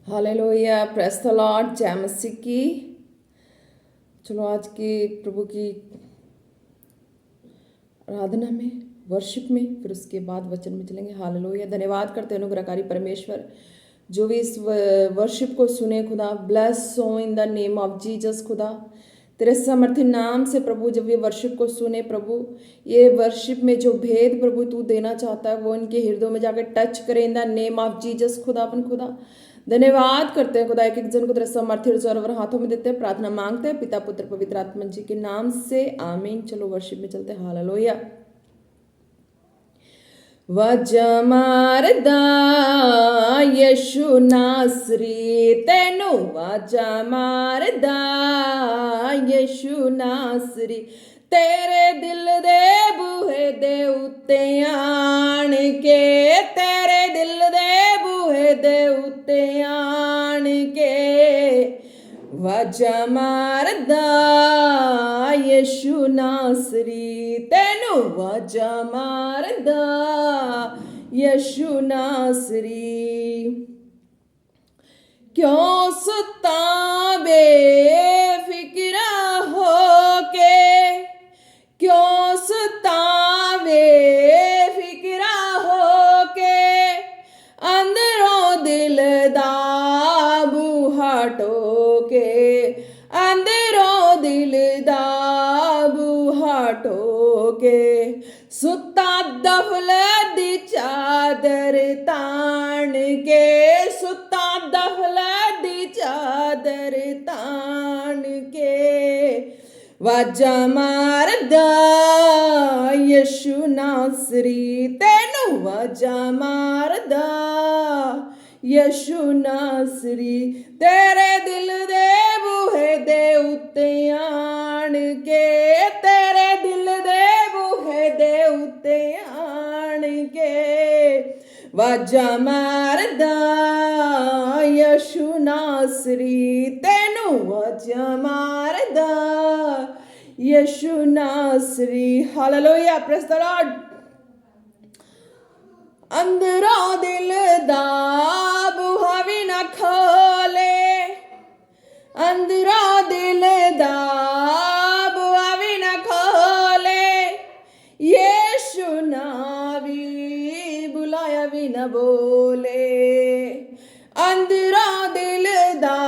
Hallelujah, press the Lord, जय मसीह की। चलो आज की प्रभु की आराधना में, वर्शिप में, फिर उसके बाद वचन में चलेंगे। हालेलुया, धन्यवाद करते हैं अनुग्रहकारी परमेश्वर जो भी इस वर्शिप को सुने। खुदा ब्लेस हो इन द नेम ऑफ जीसस। खुदा तेरे समर्थी नाम से प्रभु जब ये वर्शिप को सुने प्रभु, ये वर्शिप में जो भेद प्रभु तू देना चाहता है वो इनके हृदयों में जाकर टच करे इन द नेम ऑफ जीसस। खुदा अपन खुदा धन्यवाद करते हैं खुदा, एक एक जन को तेरे समर्थी और सर्वर हाथों में देते हैं, प्रार्थना मांगते हैं पिता पुत्र पवित्र आत्मा जी के नाम से, आमीन। चलो वर्शिप में चलते हैं। हालेलुया। वजमारदा यशु नासरी तेनु वजमारदा यशु नासरी, तेरे दिल दे बूहे दे उत्ते आण के, तेरे दिल दे बूहे दे उत्ते आण के, वजा मारदा यशु नासरी तेनु वजा मारदा यशु नासरी। क्यों सुता बेफिक्रा होके, क्यों सुता बेफिक्रा होके, अंदरों दिल दा बूहा टोके, अंदरों दिल दा बूहा टोके, सुता दफल दी चादर तान के, सुता दफल दी चादर तान के, वाजा मारदा यशु नासरी तेनु वाजा मारदा यशु नासरी, तेरे दिल दे बूहे दे उत्ते आण के, तेरे दिल दे बूहे दे उत्ते आण के, वाजा मारदा यशु नासरी तेनु वाजा मारदा यशु नासरी। Hallelujah, praise the lord. अंदरों दिल दा बूहा भी न खोले, अंदरों दिल दा बूहा भी न खोले, यीशु ना भी बुलाया भी न बोले, अंदरों दिल दा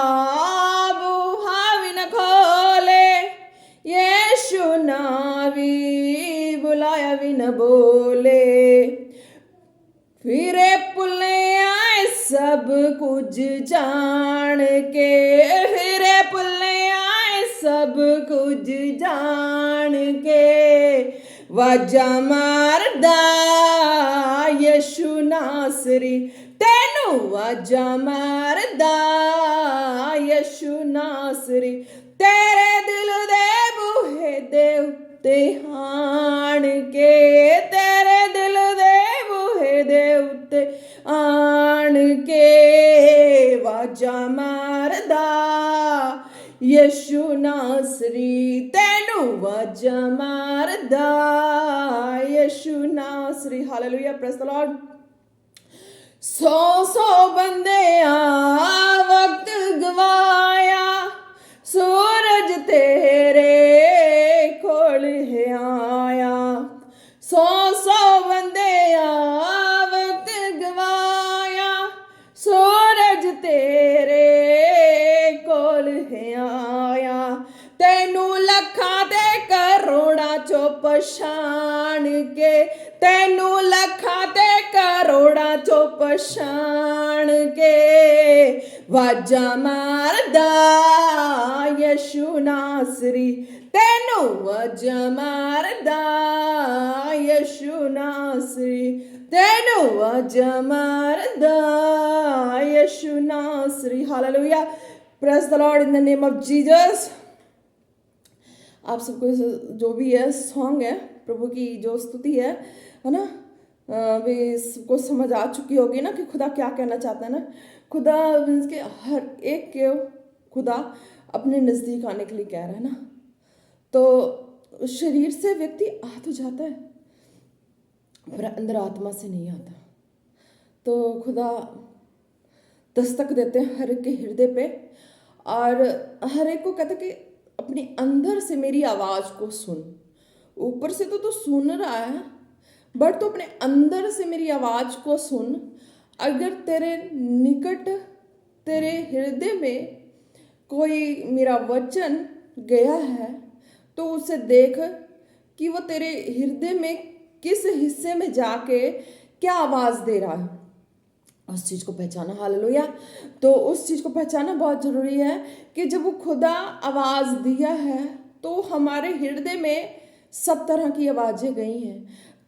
बूहा भी न खोले, यीशु ना भी बुलाया भी न बोले, फिरे पुले आए सब कुछ जान के, फिरे पुले आए सब कुछ जान के, वाजा मारदा यशु नासरी तेनु वाजा मारदा यशु नासरी, तेरे दिल दे बूहे दे उत्ते आण के, तेरे दिल दे बूहे दे उत्ते आण के, वाजा मारदा यशु नासरी तेनु वाजा मारदा यशु नासरी। Hallelujah, praise the Lord. सौ बंदे वक्त गवाया, सूरज तेरे कोल है आया, सौ बंदे वक्त गवाया, सूरज तेरे कोल है आया, तेनू लखा ते करोड़ा चो पछाण के, तेनू लखा ते करोड़ा चो पछाण के, वाजा मारदा यशु नासरी तेनू वाजा मारदा यशु नासरी, तेनू वाजा मारदा यशु नासरी। Hallelujah, praise the Lord in the name of Jesus. आप सबको जो भी है सॉन्ग है प्रभु की जो स्तुति है ना, भी सबको समझ आ चुकी होगी ना कि खुदा क्या कहना चाहता है ना। खुदा मीन्स के हर एक के खुदा अपने नज़दीक आने के लिए कह रहा है ना। तो शरीर से व्यक्ति आ तो जाता है पर अंदर आत्मा से नहीं आता। तो खुदा दस्तक देते हैं हर एक के हृदय पे, और हर एक को कहते हैं कि अपने अंदर से मेरी आवाज़ को सुन। ऊपर से तो तू सुन रहा है, बट तो अपने अंदर से मेरी आवाज़ को सुन। अगर तेरे निकट, तेरे हृदय में कोई मेरा वचन गया है तो उसे देख कि वो तेरे हृदय में किस हिस्से में जाके क्या आवाज़ दे रहा है, उस चीज़ को पहचाना। हालेलुया। तो उस चीज़ को पहचाना बहुत ज़रूरी है कि जब वो खुदा आवाज़ दिया है तो हमारे हृदय में सब तरह की आवाज़ें गई हैं,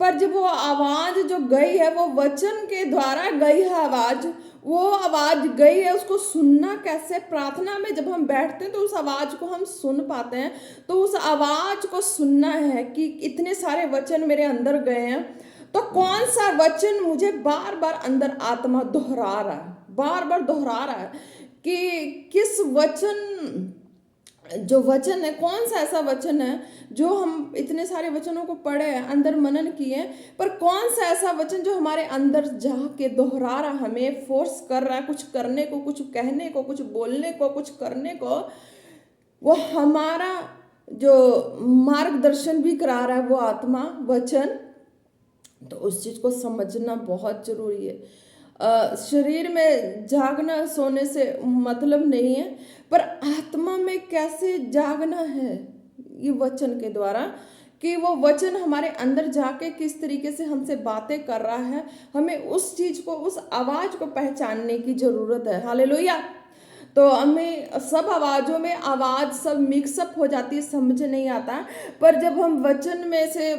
पर जब वो आवाज़ जो गई है वो वचन के द्वारा गई है आवाज़, वो आवाज़ गई है, उसको सुनना कैसे? प्रार्थना में जब हम बैठते हैं तो उस आवाज़ को हम सुन पाते हैं। तो उस आवाज़ को सुनना है कि इतने सारे वचन मेरे अंदर गए हैं, तो कौन सा वचन मुझे बार बार अंदर आत्मा दोहरा रहा है, बार बार दोहरा रहा है कि किस वचन, जो वचन है, कौन सा ऐसा वचन है जो हम इतने सारे वचनों को पढ़े हैं, अंदर मनन किए, पर कौन सा ऐसा वचन जो हमारे अंदर जाके दोहरा रहा, हमें फोर्स कर रहा है कुछ करने को, कुछ कहने को, कुछ बोलने को, कुछ करने को, वो हमारा जो मार्गदर्शन भी करा रहा है वो आत्मा, वचन। तो उस चीज़ को समझना बहुत ज़रूरी है। शरीर में जागना सोने से मतलब नहीं है, पर आत्मा में कैसे जागना है, ये वचन के द्वारा, कि वो वचन हमारे अंदर जाके किस तरीके से हमसे बातें कर रहा है, हमें उस चीज़ को, उस आवाज़ को पहचानने की ज़रूरत है। हालेलुया। तो हमें सब आवाज़ों में आवाज़ सब मिक्सअप हो जाती है, समझ नहीं आता, पर जब हम वचन में से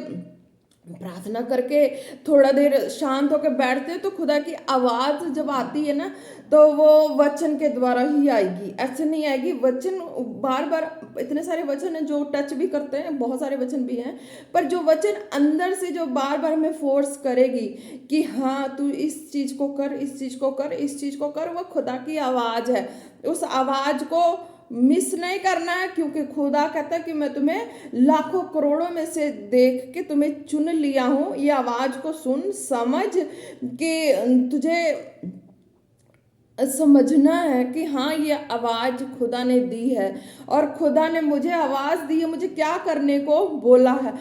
प्रार्थना करके थोड़ा देर शांत होकर बैठते हैं तो खुदा की आवाज़ जब आती है ना, तो वो वचन के द्वारा ही आएगी, ऐसे नहीं आएगी। वचन बार बार, इतने सारे वचन हैं जो टच भी करते हैं, बहुत सारे वचन भी हैं, पर जो वचन अंदर से जो बार बार हमें फोर्स करेगी कि हाँ तू इस चीज़ को कर, इस चीज़ को कर, इस चीज़ को कर, वो खुदा की आवाज़ है। उस आवाज़ को मिस नहीं करना है, क्योंकि खुदा कहता है कि मैं तुम्हें लाखों करोड़ों में से देख के तुम्हें चुन लिया हूँ। ये आवाज़ को सुन, समझ कि तुझे समझना है कि हाँ ये आवाज़ खुदा ने दी है, और खुदा ने मुझे आवाज़ दी है, मुझे क्या करने को बोला है।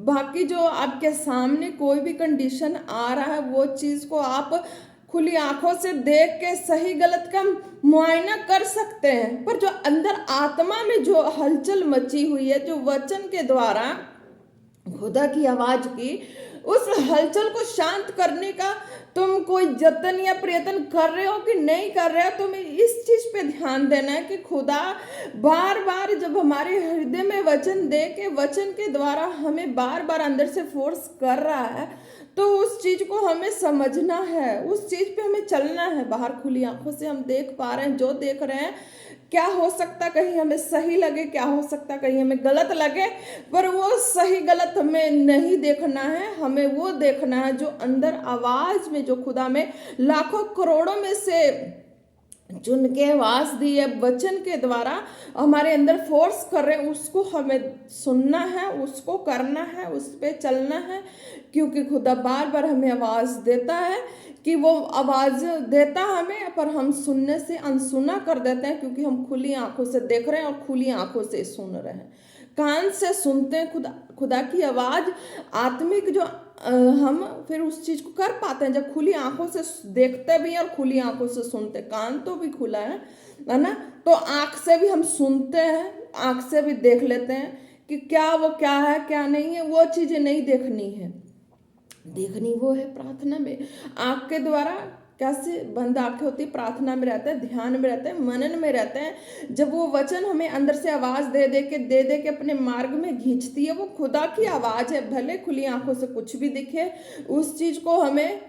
बाकी जो आपके सामने कोई भी कंडीशन आ रहा है, वो चीज़ को आप खुली आंखों से देख के सही गलत का मुआयना कर सकते हैं, पर जो अंदर आत्मा में जो हलचल मची हुई है, जो वचन के द्वारा खुदा की आवाज़ की, उस हलचल को शांत करने का तुम कोई जतन या प्रयत्न कर रहे हो कि नहीं कर रहे हो, तुम्हें इस चीज़ पे ध्यान देना है कि खुदा बार बार जब हमारे हृदय में वचन दे के, वचन के द्वारा हमें बार बार अंदर से फोर्स कर रहा है, तो उस चीज़ को हमें समझना है, उस चीज़ पे हमें चलना है। बाहर खुली आंखों से हम देख पा रहे हैं, जो देख रहे हैं, क्या हो सकता कहीं हमें सही लगे, क्या हो सकता कहीं हमें गलत लगे, पर वो सही गलत हमें नहीं देखना है, हमें वो देखना है जो अंदर आवाज़ में, जो खुदा में लाखों करोड़ों में से चुन के आवाज़ दी है, वचन के द्वारा हमारे अंदर फोर्स कर रहे हैं, उसको हमें सुनना है, उसको करना है, उस पर चलना है। क्योंकि खुदा बार बार हमें आवाज़ देता है कि वो आवाज़ देता हमें, पर हम सुनने से अनसुना कर देते हैं, क्योंकि हम खुली आंखों से देख रहे हैं और खुली आंखों से सुन रहे हैं, कान से सुनते हैं खुदा की आवाज़। आत्मिक जो हम फिर उस चीज़ को कर पाते हैं जब खुली आंखों से देखते भी हैं और खुली आंखों से सुनते। कान तो भी खुला है ना, तो आँख से भी हम सुनते हैं, आँख से भी देख लेते हैं कि क्या वो क्या है क्या नहीं है। वो चीज़ें नहीं देखनी है, देखनी वो है प्रार्थना में। आँख के द्वारा कैसे बंद आंखें होती, प्रार्थना में रहते हैं, ध्यान में रहते हैं, मनन में रहते हैं। जब वो वचन हमें अंदर से आवाज़ दे दे के अपने मार्ग में खींचती है, वो खुदा की आवाज़ है। भले खुली आंखों से कुछ भी दिखे, उस चीज़ को हमें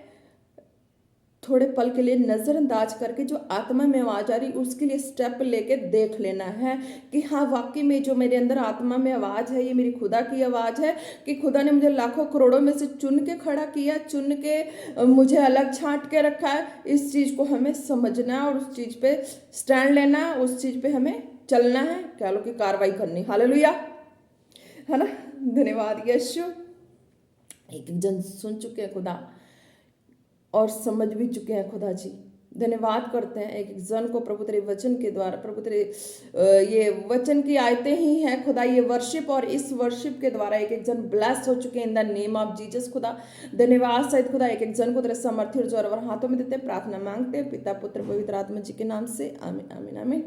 थोड़े पल के लिए नज़रअंदाज करके जो आत्मा में आवाज़ आ रही उसके लिए स्टेप लेके देख लेना है कि हाँ वाकई में जो मेरे अंदर आत्मा में आवाज़ है, ये मेरी खुदा की आवाज़ है, कि खुदा ने मुझे लाखों करोड़ों में से चुन के खड़ा किया, चुन के मुझे अलग छांट के रखा है। इस चीज़ को हमें समझना और उस चीज़ पे स्टैंड लेना, उस चीज़ पे हमें चलना है, कह लो कि कार्रवाई करनी। हालेलुया, है ना। धन्यवाद यीशु। एक जन सुन चुके हैं खुदा और समझ भी चुके हैं खुदा जी, धन्यवाद करते हैं एक एक जन को प्रभु तेरे वचन के द्वारा। प्रभु तेरे ये वचन की आयतें ही हैं खुदा, ये वर्शिप और इस वर्शिप के द्वारा एक एक जन ब्लेस हो चुके हैं इन द नेम ऑफ जीसस खुदा। धन्यवाद सहित खुदा एक एक जन को तेरे सामर्थ्य और जोर हाथों में देते प्रार्थना मांगते हैं पिता पुत्र पवित्र आत्मा जी के नाम से, आमीन आमीन आमीन।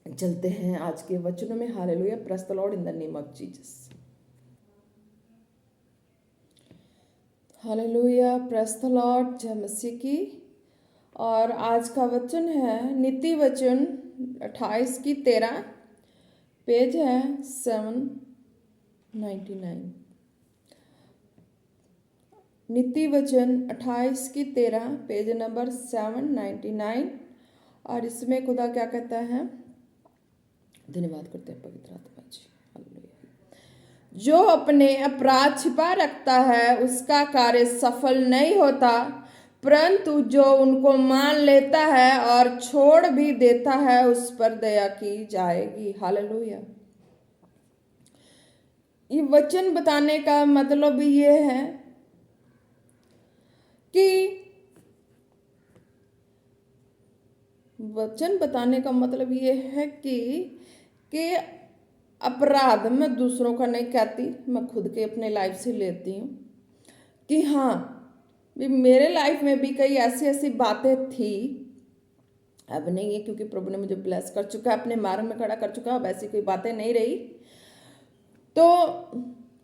चलते हैं आज के वचनों में। Hallelujah, praise the Lord in the name of Jesus. Hallelujah, praise the Lord, जय मसीह की। और आज का वचन है नीति वचन 28 की 13, पेज है 799। नीति वचन 28 की 13, पेज नंबर 799। और इसमें खुदा क्या कहता है, धन्यवाद करते हैं पवित्र आत्मा जी। हालेलुया। जो अपने अपराध छिपा रखता है उसका कार्य सफल नहीं होता, परंतु जो उनको मान लेता है और छोड़ भी देता है उस पर दया की जाएगी। हालेलुया। ये वचन बताने का मतलब ये है कि वचन बताने का मतलब ये है कि अपराध मैं दूसरों का नहीं कहती, मैं खुद के अपने लाइफ से लेती हूँ कि हाँ भी मेरे लाइफ में भी कई ऐसी ऐसी बातें थी, अब नहीं है क्योंकि प्रभु ने मुझे ब्लेस कर चुका है, अपने मार्ग में खड़ा कर चुका है, अब ऐसी कोई बातें नहीं रही। तो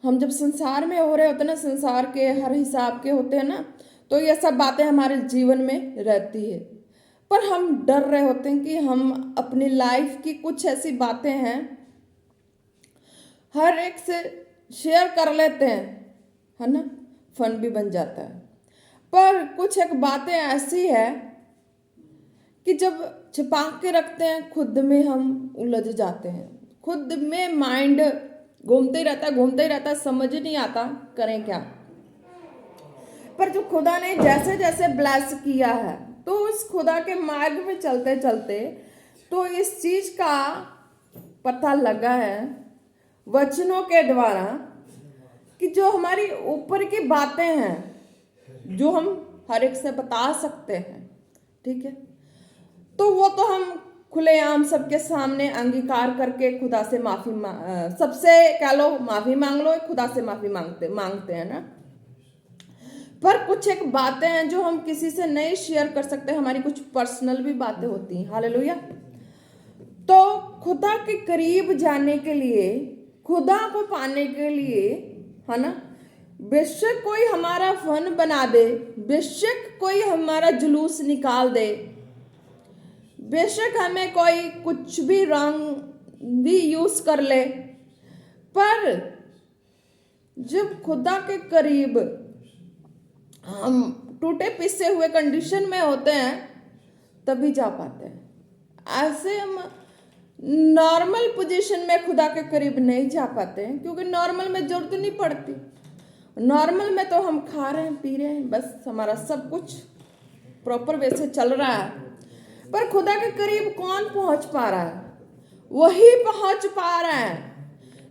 हम जब संसार में हो रहे होते ना, संसार के हर हिसाब के होते हैं ना, तो ये सब बातें हमारे जीवन में रहती है, पर हम डर रहे होते हैं कि हम अपनी लाइफ की कुछ ऐसी बातें हैं हर एक से शेयर कर लेते हैं, है ना, फन भी बन जाता है। पर कुछ एक बातें ऐसी है कि जब छिपा के रखते हैं खुद में हम उलझ जाते हैं, खुद में माइंड घूमते ही रहता, समझ नहीं आता करें क्या। पर जो खुदा ने जैसे जैसे ब्लेस किया है, तो उस खुदा के मार्ग में चलते चलते तो इस चीज का पता लगा है वचनों के द्वारा कि जो हमारी ऊपर की बातें हैं जो हम हर एक से बता सकते हैं, ठीक है, तो वो तो हम खुलेआम सबके सामने अंगीकार करके खुदा से माफी सबसे कह लो माफी मांग लो, खुदा से माफी मांगते हैं ना। पर कुछ एक बातें हैं जो हम किसी से नहीं शेयर कर सकते, हमारी कुछ पर्सनल भी बातें होती हैं। हालेलुया। तो खुदा के करीब जाने के लिए, खुदा को पाने के लिए, है ना, बेशक कोई हमारा फन बना दे, बेशक कोई हमारा जुलूस निकाल दे, बेशक हमें कोई कुछ भी रंग भी यूज कर ले, पर जब खुदा के करीब हम टूटे पिसे हुए कंडीशन में होते हैं तभी जा पाते हैं। ऐसे हम नॉर्मल पोजीशन में खुदा के करीब नहीं जा पाते हैं, क्योंकि नॉर्मल में जरूरत नहीं पड़ती। नॉर्मल में तो हम खा रहे हैं, पी रहे हैं, बस हमारा सब कुछ प्रॉपर वे से चल रहा है। पर खुदा के करीब कौन पहुंच पा रहा है? वही पहुंच पा रहा है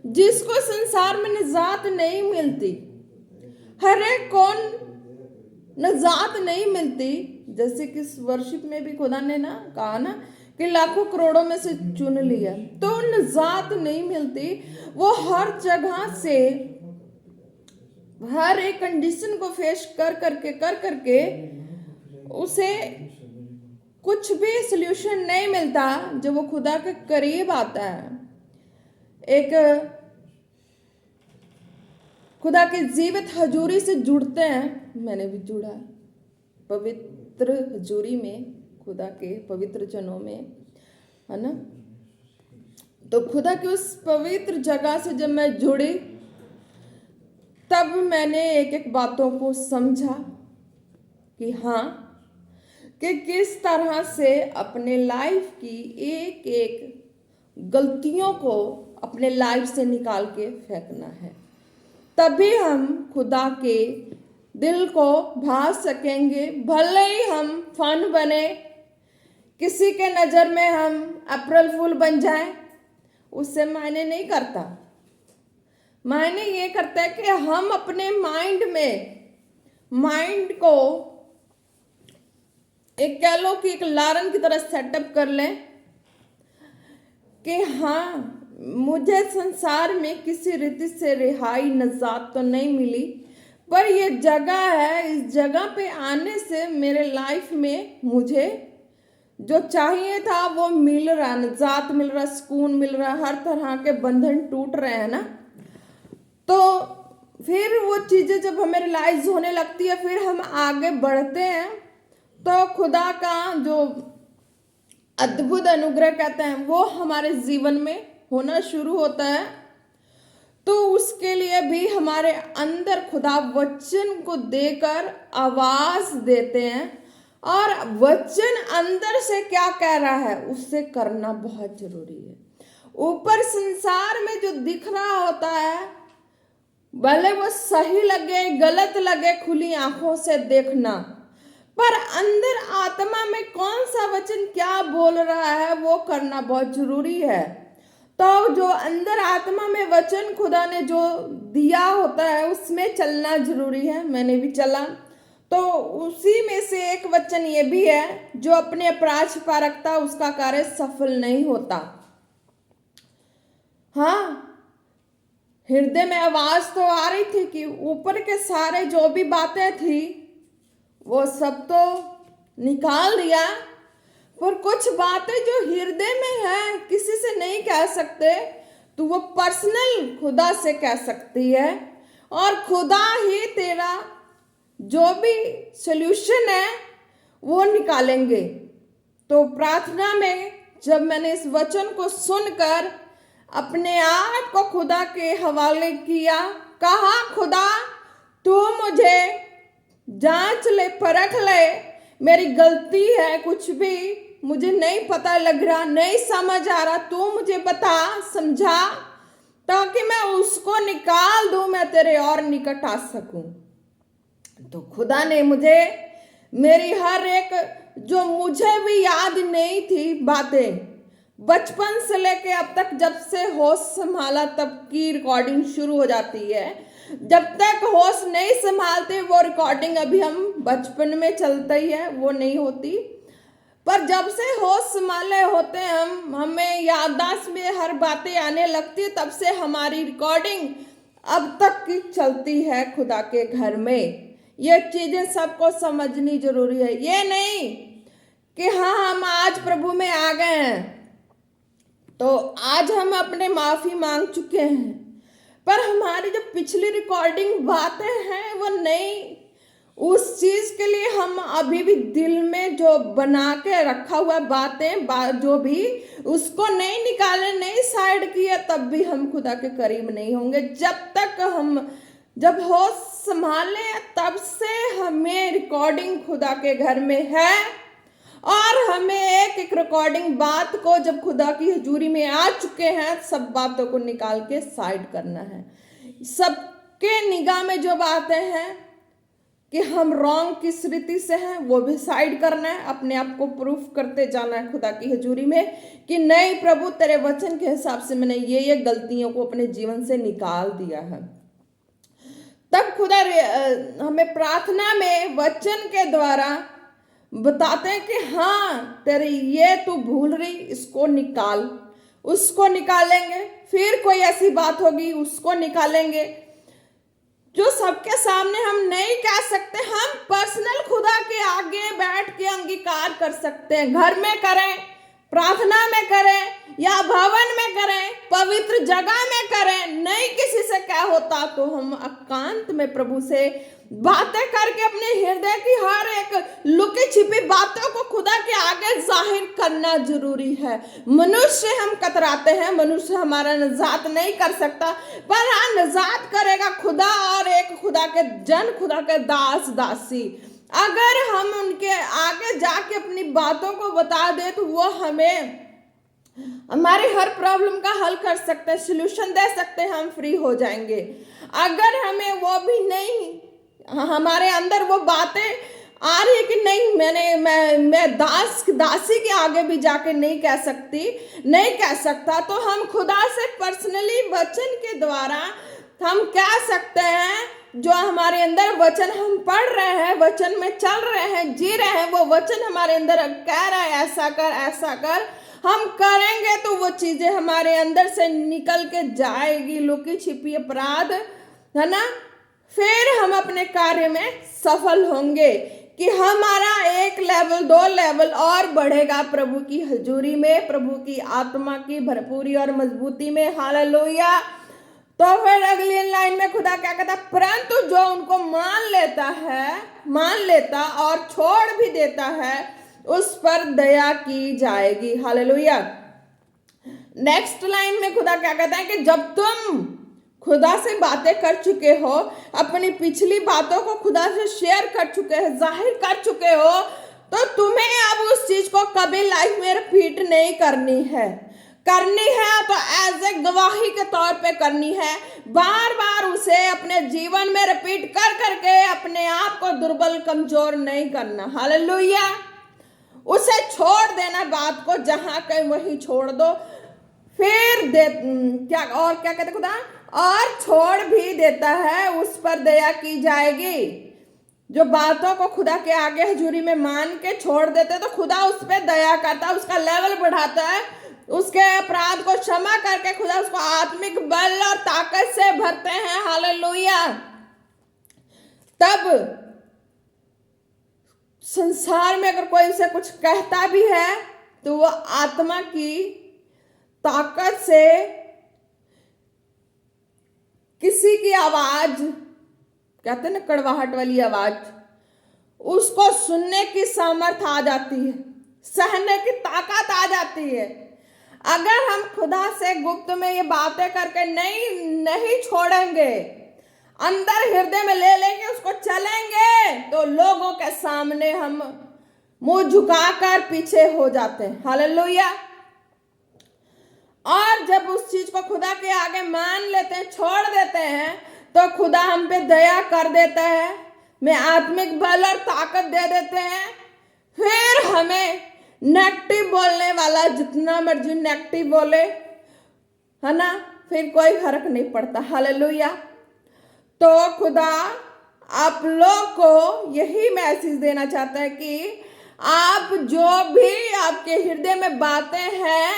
जिसको संसार में निजात नहीं मिलती। हर एक कौन निजात नहीं मिलती, जैसे कि इस वर्शिप में भी खुदा ने ना कहा ना कि लाखों करोड़ों में से चुन लिया, तो निजात नहीं मिलती। वो हर जगह से हर एक कंडीशन को फेस कर करके उसे कुछ भी सल्यूशन नहीं मिलता। जब वो खुदा के करीब आता है, एक खुदा के जीवित हजूरी से जुड़ते हैं। मैंने भी जुड़ा है पवित्र हजूरी में, खुदा के पवित्र जनों में, है ना। तो खुदा की उस पवित्र जगह से जब मैं जुड़ी, तब मैंने एक एक बातों को समझा कि हाँ, कि किस तरह से अपने लाइफ की एक एक गलतियों को अपने लाइफ से निकाल के फेंकना है। तभी हम खुदा के दिल को भा सकेंगे। भले ही हम फन बने, किसी के नज़र में हम अप्रैल फूल बन जाएं, उससे मायने नहीं करता। मायने ये करता है कि हम अपने माइंड को एक कह लो कि एक लारन की तरह सेटअप कर लें कि हाँ, मुझे संसार में किसी रीति से रिहाई निजात तो नहीं मिली, पर ये जगह है, इस जगह पे आने से मेरे लाइफ में मुझे जो चाहिए था वो मिल रहा, निजात मिल रहा, सुकून मिल रहा, हर तरह के बंधन टूट रहे हैं ना। तो फिर वो चीज़ें जब हमें रियलाइज होने लगती है, फिर हम आगे बढ़ते हैं, तो खुदा का जो अद्भुत अनुग्रह कहते हैं वो हमारे जीवन में होना शुरू होता है। तो उसके लिए भी हमारे अंदर खुदा वचन को देकर आवाज देते हैं, और वचन अंदर से क्या कह रहा है उससे करना बहुत जरूरी है। ऊपर संसार में जो दिख रहा होता है, भले वो सही लगे गलत लगे, खुली आंखों से देखना, पर अंदर आत्मा में कौन सा वचन क्या बोल रहा है वो करना बहुत जरूरी है। तो जो अंदर आत्मा में वचन खुदा ने जो दिया होता है उसमें चलना जरूरी है। मैंने भी चला, तो उसी में से एक वचन ये भी है, जो अपने अपराध छिपा रखता उसका कार्य सफल नहीं होता। हाँ, हृदय में आवाज तो आ रही थी कि ऊपर के सारे जो भी बातें थी वो सब तो निकाल दिया, पर कुछ बातें जो हृदय में है किसी से नहीं कह सकते, तो वो पर्सनल खुदा से कह सकती है, और खुदा ही तेरा जो भी सॉल्यूशन है वो निकालेंगे। तो प्रार्थना में जब मैंने इस वचन को सुनकर अपने आप को खुदा के हवाले किया, कहा खुदा तू मुझे जांच ले, परख ले, मेरी गलती है, कुछ भी मुझे नहीं पता लग रहा, नहीं समझ आ रहा, तू मुझे बता, समझा, ताकि मैं उसको निकाल दूं, मैं तेरे और निकट आ सकूं। तो खुदा ने मुझे मेरी हर एक जो मुझे भी याद नहीं थी बातें, बचपन से लेके अब तक जब से होश संभाला तब की रिकॉर्डिंग शुरू हो जाती है। जब तक होश नहीं संभालते वो रिकॉर्डिंग अभी हम बचपन में चलता ही है, वो नहीं होती, पर जब से होश संभाले होते हमें याददाश्त में हर बातें आने लगती, तब से हमारी रिकॉर्डिंग अब तक की चलती है खुदा के घर में। ये चीजें सबको समझनी जरूरी है। ये नहीं कि हाँ हम आज प्रभु में आ गए हैं तो आज हम अपने माफी मांग चुके हैं, पर हमारी जो पिछली रिकॉर्डिंग बातें हैं वो नहीं, उस चीज के लिए हम अभी भी दिल में जो बना के रखा हुआ बातें जो भी उसको नहीं निकाले, नहीं साइड किए, तब भी हम खुदा के करीब नहीं होंगे। जब होश संभाले तब से हमें रिकॉर्डिंग खुदा के घर में है, और हमें एक एक रिकॉर्डिंग बात को जब खुदा की हजूरी में आ चुके हैं, सब बातों को निकाल के साइड करना है। सबके निगाह में जो बातें हैं कि हम रॉन्ग किस रीति से हैं वो भी साइड करना है, अपने आप को प्रूफ करते जाना है खुदा की हजूरी में कि नहीं प्रभु तेरे वचन के हिसाब से मैंने ये गलतियों को अपने जीवन से निकाल दिया है। तब खुदा हमें प्रार्थना में वचन के द्वारा बताते हैं कि हाँ तेरे ये तू भूल रही, इसको निकाल, उसको निकालेंगे, फिर कोई ऐसी बात होगी उसको निकालेंगे जो सबके सामने हम नहीं कह सकते, हम पर्सनल खुदा के आगे बैठ के अंगीकार कर सकते हैं। घर में करें, प्रार्थना में करें, या भवन में करें, पवित्र जगह में करें, नहीं किसी से क्या होता तो हम एकांत में प्रभु से बातें करके अपने हृदय की हर एक लुकी छिपी बातों को खुदा के आगे जाहिर करना जरूरी है। मनुष्य हम कतराते हैं, मनुष्य हमारा निजात नहीं कर सकता, पर हाँ निजात करेगा खुदा और एक खुदा के जन, खुदा के दास दासी। अगर हम उनके आगे जाके अपनी बातों को बता दे तो वो हमें हमारी हर प्रॉब्लम का हल कर सकते हैं, सॉल्यूशन दे सकते हैं, हम फ्री हो जाएंगे। अगर हमें वो भी नहीं, हमारे अंदर वो बातें आ रही है कि नहीं मैं दासी के आगे भी जाके नहीं कह सकती, नहीं कह सकता, तो हम खुदा से पर्सनली वचन के द्वारा हम कह सकते हैं जो हमारे अंदर वचन हम पढ़ रहे हैं, वचन में चल रहे हैं, जी रहे हैं, वो वचन हमारे अंदर कह रहा है ऐसा कर ऐसा कर, हम करेंगे तो वो चीजें हमारे अंदर से निकल के जाएगी, लुकी छिपी अपराध, है ना। फिर हम अपने कार्य में सफल होंगे कि हमारा एक लेवल 2 लेवल और बढ़ेगा प्रभु की हजूरी में, प्रभु की आत्मा की भरपूरी और मजबूती में। हालेलुया। तो फिर अगली लाइन में खुदा क्या कहता, परंतु जो उनको मान लेता और छोड़ भी देता है, उस पर दया की जाएगी। हालेलुया। नेक्स्ट लाइन में खुदा क्या कहता है कि जब तुम खुदा से बातें कर चुके हो, अपनी पिछली बातों को खुदा से शेयर कर चुके हो, जाहिर कर चुके हो, तो तुम्हें अब उस चीज को कभी लाइफ में रिपीट नहीं करनी है तो एज ए गवाही के तौर पे करनी है। बार बार उसे अपने जीवन में रिपीट कर करके अपने आप को दुर्बल कमजोर नहीं करना। हालेलुया। उसे छोड़ देना, बात को जहां कहीं वहीं छोड़ दो। फिर क्या कहते खुदा, और छोड़ भी देता है, उस पर दया की जाएगी। जो बातों को खुदा के आगे हजूरी में मान के छोड़ देते तो खुदा उस पर दया करता है, उसका लेवल बढ़ाता है, उसके अपराध को क्षमा करके खुदा उसको आत्मिक बल और ताकत से भरते हैं। हालेलुया। तब संसार में अगर कोई उसे कुछ कहता भी है तो वो आत्मा की ताकत से किसी की आवाज, कहते हैं ना कड़वाहट वाली आवाज, उसको सुनने की सामर्थ आ जाती है, सहने की ताकत आ जाती है। अगर हम खुदा से गुप्त में ये बातें करके नहीं छोड़ेंगे, अंदर हृदय में ले लेंगे, उसको चलेंगे, तो लोगों के सामने हम मुंह झुकाकर पीछे हो जाते हैं। हालेलुया। और जब उस चीज को खुदा के आगे मान लेते हैं, छोड़ देते हैं, तो खुदा हम पे दया कर देता है, में आत्मिक बल और ताकत दे देते हैं। फिर हमें नेगेटिव बोलने वाला जितना मर्जी नेगेटिव बोले, है ना, फिर कोई फर्क नहीं पड़ता। हालेलुया। तो खुदा आप लोग को यही मैसेज देना चाहता है कि आप जो भी आपके हृदय में बातें हैं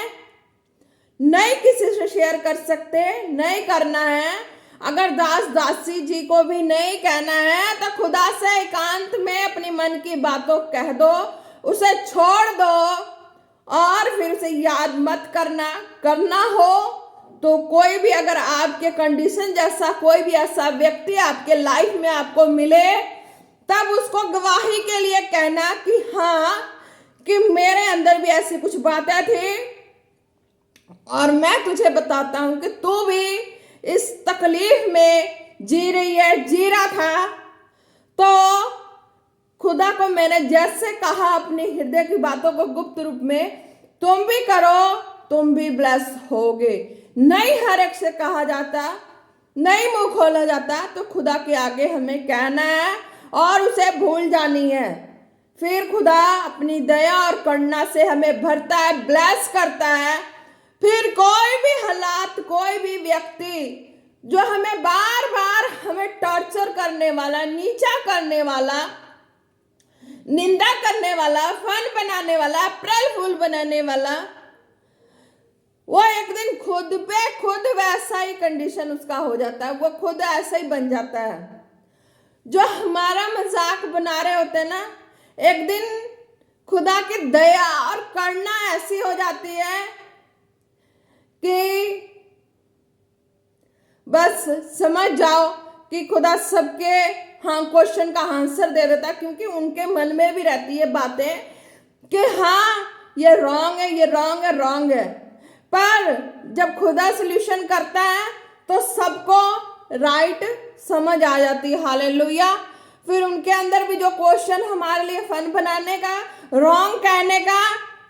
नहीं किसी से शेयर कर सकते, नहीं करना है। अगर दास दासी जी को भी नहीं कहना है तो खुदा से एकांत में अपनी मन की बातों कह दो, उसे छोड़ दो, और फिर उसे याद मत करना हो तो कोई भी अगर आपके कंडीशन जैसा कोई भी ऐसा व्यक्ति आपके लाइफ में आपको मिले, तब उसको गवाही के लिए कहना कि हाँ, कि मेरे अंदर भी ऐसी कुछ बातें थी और मैं तुझे बताता हूं कि तू भी इस तकलीफ में जी रहा था। तो खुदा को मैंने जैसे कहा अपने हृदय की बातों को गुप्त रूप में तुम भी करो, तुम भी ब्लेस होगे। नहीं हर एक से कहा जाता, नहीं मुंह खोला जाता, तो खुदा के आगे हमें कहना है और उसे भूल जानी है। फिर खुदा अपनी दया और करुणा से हमें भरता है, ब्लेस करता है। फिर कोई भी हालात, कोई भी व्यक्ति जो हमें बार बार हमें टॉर्चर करने वाला, नीचा करने वाला, निंदा करने वाला, फन बनाने वाला, अप्रैल फूल बनाने वाला, वो एक दिन खुद पे खुद वैसा ही कंडीशन उसका हो जाता है, वो खुद ऐसा ही बन जाता है। जो हमारा मजाक बना रहे होते हैं ना, एक दिन खुदा की दया और करुणा ऐसी हो जाती है कि बस समझ जाओ कि खुदा सबके हाँ क्वेश्चन का आंसर दे देता है, क्योंकि उनके मन में भी रहती है बातें कि हाँ ये रॉन्ग है, ये रॉन्ग है, रॉन्ग है। पर जब खुदा सॉल्यूशन करता है तो सबको राइट समझ आ जाती है। हालेलुया। फिर उनके अंदर भी जो क्वेश्चन हमारे लिए फन बनाने का, रॉन्ग कहने का,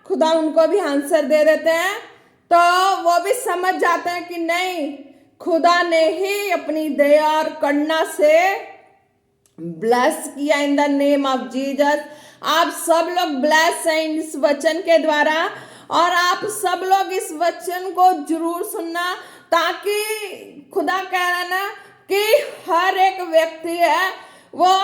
खुदा उनको भी आंसर दे देते हैं, तो वो भी समझ जाते हैं कि नहीं, खुदा ने ही अपनी दया और करुणा से ब्लेस किया। इन द नेम ऑफ जीसस आप सब लोग ब्लेस हैं इस वचन के द्वारा, और आप सब लोग इस वचन को जरूर सुनना, ताकि खुदा कह रहा ना कि हर एक व्यक्ति है वो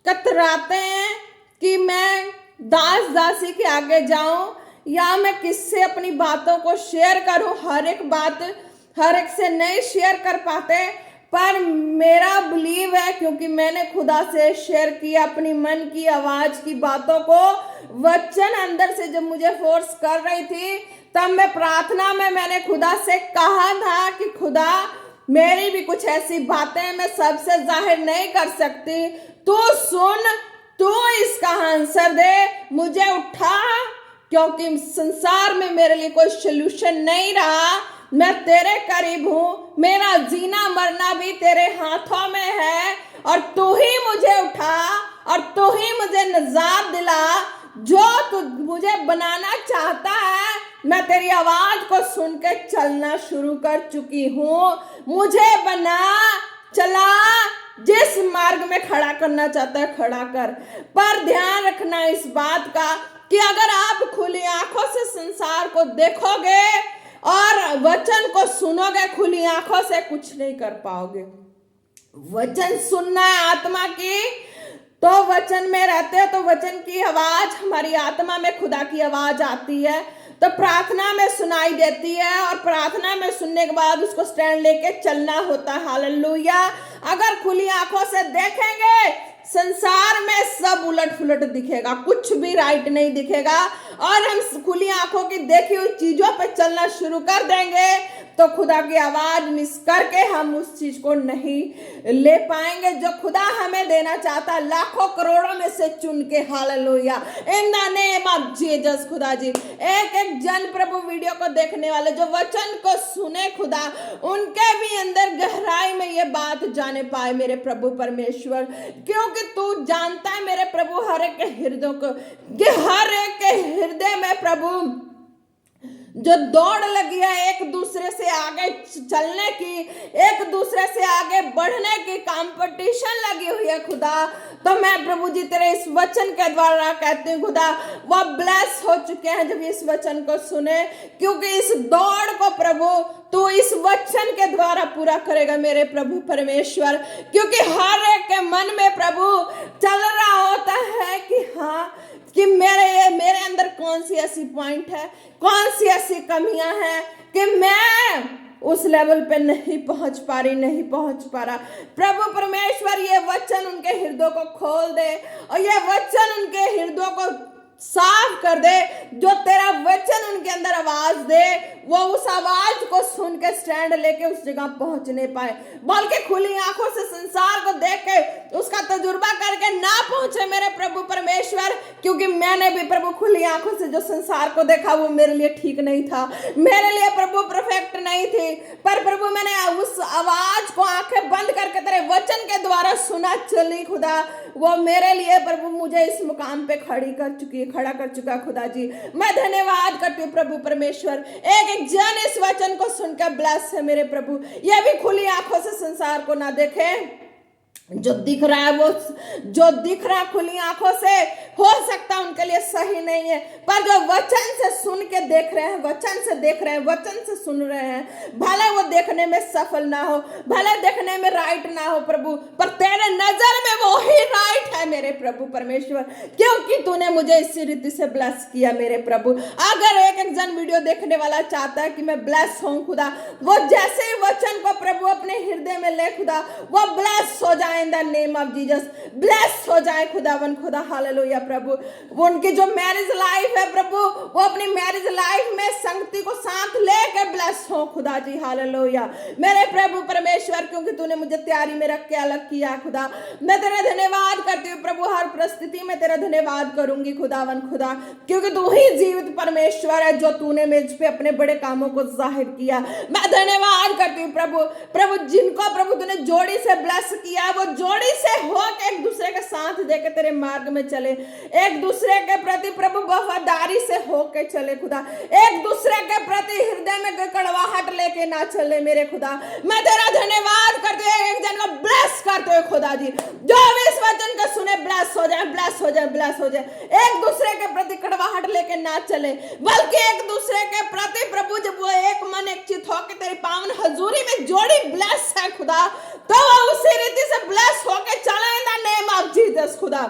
कतराते हैं कि मैं दास दासी के आगे जाऊं या मैं किससे अपनी बातों को शेयर करूं। हर एक बात हर एक से नहीं शेयर कर पाते, पर मेरा बिलीव है क्योंकि मैंने खुदा से शेयर किया अपनी मन की आवाज की बातों को। वचन अंदर से जब मुझे फोर्स कर रही थी तब मैं प्रार्थना में मैंने खुदा से कहा था कि खुदा मेरी भी कुछ ऐसी बातें मैं सबसे जाहिर नहीं कर सकती, तू सुन, तू इसका आंसर दे, मुझे उठा, क्योंकि संसार में मेरे लिए कोई सोल्यूशन नहीं रहा। मैं तेरे करीब हूं, मेरा जीना मरना भी तेरे हाथों में है और तू ही मुझे उठा और तू ही मुझे निजात दिला। जो तू मुझे बनाना चाहता है मैं तेरी आवाज को सुन के चलना शुरू कर चुकी हूं। मुझे बना, चला, जिस मार्ग में खड़ा करना चाहता है खड़ा कर। पर ध्यान रखना इस बात का कि अगर आप खुली आंखों से संसार को देखोगे और वचन को सुनोगे, खुली आंखों से कुछ नहीं कर पाओगे। वचन सुनना है आत्मा की, तो वचन में रहते हो तो वचन की आवाज हमारी आत्मा में खुदा की आवाज आती है, तो प्रार्थना में सुनाई देती है और प्रार्थना में सुनने के बाद उसको स्टैंड लेके चलना होता है। हालेलुया। अगर खुली आंखों से देखेंगे संसार में सब उलट पुलट दिखेगा, कुछ भी राइट नहीं दिखेगा, और हम खुली आंखों की देखी हुई चीजों पर चलना शुरू कर देंगे तो खुदा की आवाज मिस करके हम उस चीज को नहीं ले पाएंगे जो खुदा हमें देना चाहता है, लाखों करोड़ों में से चुन के। Hallelujah, in the name of Jesus. खुदा जी, एक एक जन प्रभु वीडियो को देखने वाले जो वचन को सुने खुदा, उनके भी अंदर गहराई में ये बात जाने पाए मेरे प्रभु परमेश्वर, क्योंकि तू जानता है मेरे प्रभु हर एक के हृदय को, हर एक के हृदय में प्रभु जो दौड़ लगी है एक दूसरे से आगे चलने की, एक दूसरे से आगे बढ़ने की कंपटीशन लगी हुई है खुदा। तो मैं प्रभु जी तेरे इस वचन के द्वारा कहती हूँ खुदा, वह ब्लेस हो चुके हैं जब इस वचन को सुने, क्योंकि इस दौड़ को प्रभु तू इस वचन के द्वारा पूरा करेगा मेरे प्रभु परमेश्वर। क्योंकि हर एक के मन में प्रभु चल रहा होता है कि हाँ, कि मेरे अंदर कौन सी ऐसी पॉइंट है, कौन सी ऐसी कमियां हैं कि मैं उस लेवल पे नहीं पहुंच पा रहा। प्रभु परमेश्वर ये वचन उनके हृदय को खोल दे और ये वचन उनके हृदय को साफ कर दे। जो तेरा वचन उनके अंदर आवाज दे, वो उस आवाज को सुन के स्टैंड लेके उस जगह पहुंच नहीं पाए, बल्कि खुली आंखों से संसार को देख के उसका तजुर्बा करके ना पहुंचे मेरे प्रभु परमेश्वर। क्योंकि मैंने भी प्रभु खुली आंखों से जो संसार को देखा वो मेरे लिए ठीक नहीं था, मेरे लिए प्रभु परफेक्ट नहीं थी, पर प्रभु मैंने उस आवाज को आंखें बंद करके तेरे वचन के द्वारा सुना चली खुदा, वो मेरे लिए प्रभु मुझे इस मुकाम पे खड़ा कर चुका खुदा जी। मैं धन्यवाद करती हूँ प्रभु परमेश्वर। एक एक जन इस वचन को सुनकर ब्लेस है मेरे प्रभु, ये भी खुली आंखों से संसार को ना देखे। जो दिख रहा है वो जो दिख रहा खुली आंखों से हो सकता है उनके लिए सही नहीं है, पर जो वचन से सुन के देख रहे हैं, वचन से देख रहे हैं, वचन से सुन रहे हैं, भले वो देखने में सफल ना हो, भले देखने में राइट ना हो प्रभु, पर तेरे नजर में वो ही राइट है मेरे प्रभु परमेश्वर, क्योंकि तूने मुझे इसी रीति से ब्लेस किया मेरे प्रभु। अगर एक एक जन वीडियो देखने वाला चाहता है कि मैं ब्लेस हूँ खुदा, वो जैसे ही वचन को प्रभु अपने हृदय में ले खुदा, वो ब्लेस हो जाए in the name of Jesus, bless हो जाए खुदावन खुदा। हालेलुया प्रभु। वो उनकी जो मैरिज लाइफ है प्रभु, वो अपनी मैरिज लाइफ में संगति को साथ लेके ब्लेस हो खुदा जी। हालेलुया मेरे प्रभु परमेश्वर, क्योंकि तूने मुझे तैयारी में रख के अलग किया खुदा। मैं तेरा धन्यवाद करती हूँ प्रभु, हर परिस्थिति में तेरा धन्यवाद करूंगी खुदावन खुदा, क्योंकि तू ही जीवित परमेश्वर है जो तूने मुझ पे अपने बड़े कामों को जाहिर किया। मैं धन्यवाद करती हूँ प्रभु जिनको प्रभु तूने जोड़ी से ब्लेस किया, वो जोड़ी से हो के एक दूसरे के साथ देके तेरे मार्ग में चले, एक दूसरे के प्रति प्रभु वफादारी से हो के चले खुदा, एक दूसरे के प्रति हृदय में कड़वा कड़वाहट लेके ना चले मेरे खुदा। मैं तेरा धन्यवाद करते हुए एक जन को ब्लेस करते हुए खुदा जी, जो भी इस वचन को सुने ब्लेस हो जाए, ब्लेस हो जाए, ब्लेस हो जाए। एक दूसरे के प्रति कड़वाहट लेके ना चले, बल्कि एक दूसरे के प्रति प्रभु जब वो एक मन एक चित होकर तेरी पावन हजूरी में जोड़ी ब्लेस है खुदा, तो वो उसी रीति से ब्लेस होके चले इन द नेम ऑफ जीसस खुदा।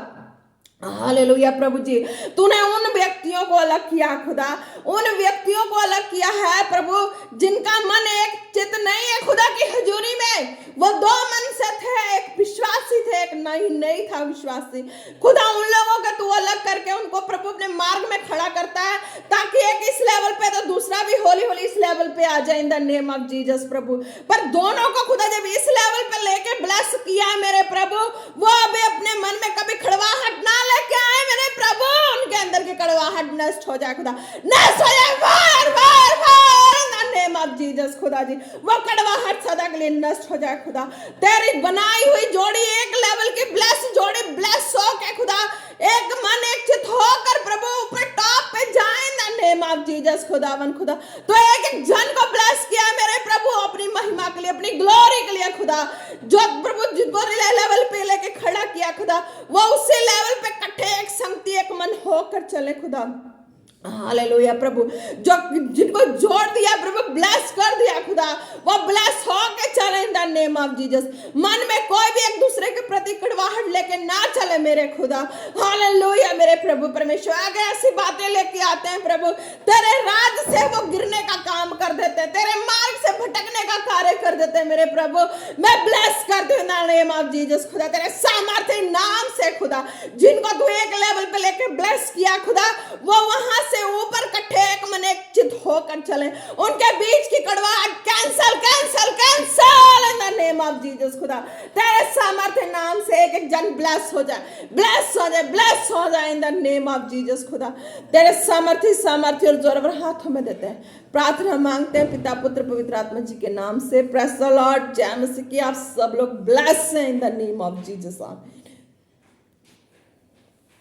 हालेलुया प्रभु जी, तूने उन व्यक्तियों को अलग किया खुदा, उन व्यक्तियों को अलग किया है प्रभु जिनका मन एक चित नहीं है खुदा की हजूरी में। वो दो मन से थे, एक विश्वासी थे, एक नहीं था विश्वासी। खुदा उन लोगों का तू अलग करके उनको प्रभु अपने मार्ग में खड़ा करता है, ताकि एक इस लेवल पे तो दूसरा भी हौली हौली इस लेवल पे आ जाए in the name of Jesus प्रभु। पर दोनों को खुदा जब इस लेवल पे लेके ब्लेस किया है मेरे प्रभु, वो अभी अपने मन में कभी खड़वाहट ना लेके आए मेरे प्रभु, उनके अंदर की कड़वाहट नष्ट हो जाए खुदा, नष्ट हो जाए बार बार बार in the name of Jesus खुदा जी। वो कड़वाहट सदा के लिए नष्ट हो जाए खुदा। तेरी बनाई हुई जोड़ी एक लेवल की ब्लेस जोड़ी ब्लेस हो के खुदा, एक मन एक चित होकर प्रभु ऊपर टॉप पे जाए in the name of Jesus खुदावन खुदा। तो एक एक जन को ब्लेस किया मेरे प्रभु अपनी महिमा के लिए, अपनी ग्लोरी के लिए खुदा, जो प्रभु जिनको लेवल पे लेके खड़ा किया खुदा, वो उसी लेवल पे इकट्ठे एक संगति एक मन होकर चले खुदा। हालेलुया प्रभु, जो जिनको जोड़ दिया प्रभु, ब्लेस कर दिया खुदा, वो ब्लेस होके चले इन द नेम ऑफ जीसस। मन में कोई भी एक दूसरे के प्रति कड़वाहट लेके ना चले मेरे खुदा। हालेलुया मेरे प्रभु परमेश्वर, आगे ऐसी बातें लेके आते हैं प्रभु, तेरे राज से वो गिरने का काम कर देते, तेरे मार्ग से भटकने का कार्य कर देते मेरे प्रभु। मैं ब्लेस करती हूँ इन द नेम ऑफ जीसस खुदा, तेरे सामर्थ्य नाम से खुदा, जिनको तू एक लेवल पे लेके ब्लेस किया खुदा, वो वहां से ऊपर इकट्ठे एक मन एक चित होकर चले। उनके बीच की कड़वाहट cancel cancel cancel in the name of Jesus खुदा। तेरे सामर्थ्य नाम से एक एक जन ब्लेस हो जाए, ब्लेस हो जाए, ब्लेस हो जाए in the name of Jesus खुदा। तेरे सामर्थ्य और जोरवर हाथों में देते हैं, प्रार्थना मांगते हैं पिता पुत्र पवित्र आत्मा जी के नाम से। प्रेज़ द लॉर्ड, जय मसीह की। आप सब लोग ब्लेस हैं इन द नेम ऑफ जीसस।